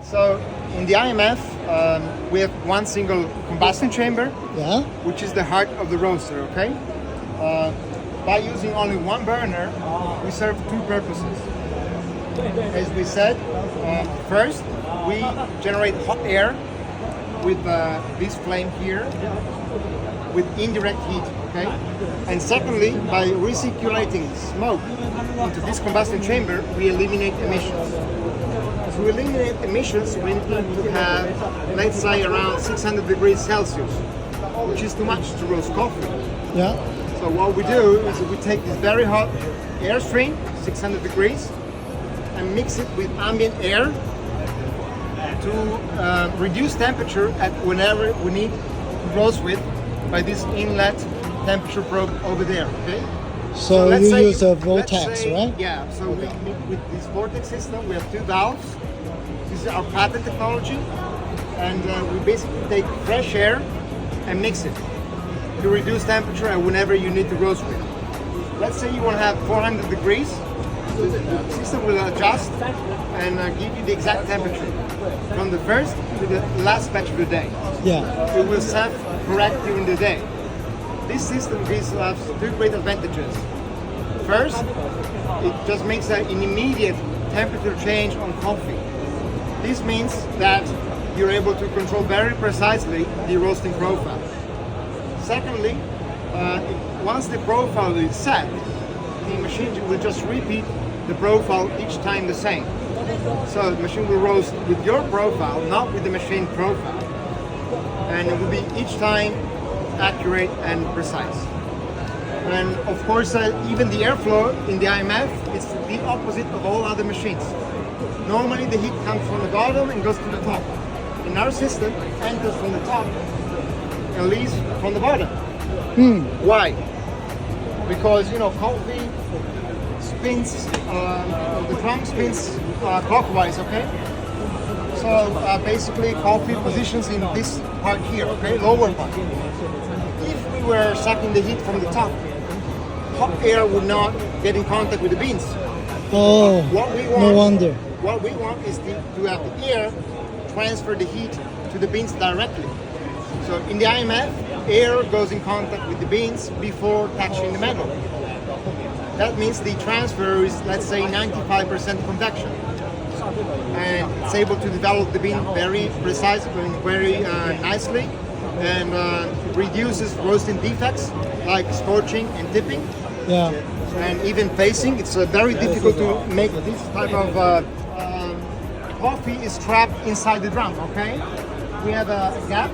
So in the IMF, we have one single combustion chamber, which is the heart of the roaster, okay? By using only one burner, we serve two purposes. As we said, first, we generate hot air with this flame here, with indirect heat, okay? And secondly, by recirculating smoke into this combustion chamber, we eliminate emissions. To eliminate emissions, we need to have, let's say, around 600 degrees Celsius, which is too much to roast coffee. Yeah. So what we do is we take this very hot air stream, 600 degrees, and mix it with ambient air to reduce temperature at whenever we need to roast with by this inlet temperature probe over there, okay? So you use a Vortex, right? Yeah, so with this Vortex system, we have two valves. This is our patent technology, and we basically take fresh air and mix it to reduce temperature and whenever you need to roast with. Let's say you want to have 400 degrees, the system will adjust and give you the exact temperature from the first to the last batch of the day. Yeah. It will self-correct during the day. This system gives us two great advantages. First, it just makes an immediate temperature change on coffee. This means that you're able to control very precisely the roasting profile. Secondly, once the profile is set, the machine will just repeat the profile each time the same. So the machine will roast with your profile, not with the machine profile. And it will be each time accurate and precise. And of course, even the airflow in the IMF is the opposite of all other machines. Normally the heat comes from the bottom and goes to the top. In our system, it enters from the top and leaves from the bottom. Why? Because, you know, coffee spins, the drum spins clockwise, okay? So basically coffee positions in this part here, okay, lower part. If we were sucking the heat from the top, hot air would not get in contact with the beans. Oh, no wonder. What we want is to have the air transfer the heat to the beans directly. So in the IMF, air goes in contact with the beans before touching the metal. That means the transfer is, let's say, 95% convection. And it's able to develop the bean very precisely, very nicely, and reduces roasting defects like scorching and tipping. Yeah. And even facing. It's very difficult to make this type of coffee is trapped inside the drum, okay? We have a gap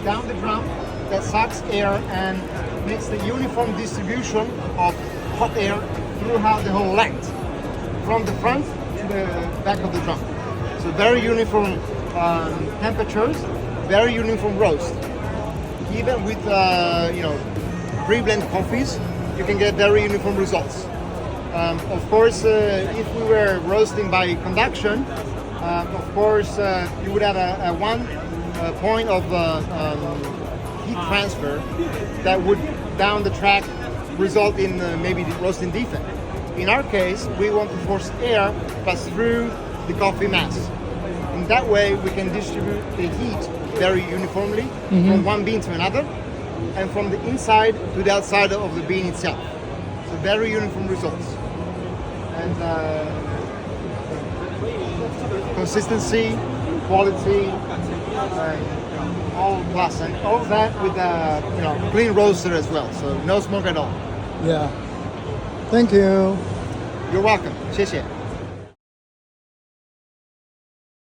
down the drum that sucks air and makes the uniform distribution of hot air throughout the whole length, from the front to the back of the drum. So very uniform temperatures, very uniform roast. Even with pre-blend coffees, you can get very uniform results. Of course, if we were roasting by conduction, of course, you would have a one point of heat transfer that would, down the track, result in maybe the roasting defect. In our case, we want to force air to pass through the coffee mass. In that way, we can distribute the heat very uniformly from one bean to another, and from the inside to the outside of the bean itself. So very uniform results. And consistency, quality, all plus, and all that with a clean roaster as well. So no smoke at all. Yeah. Thank you. You're welcome. 谢谢.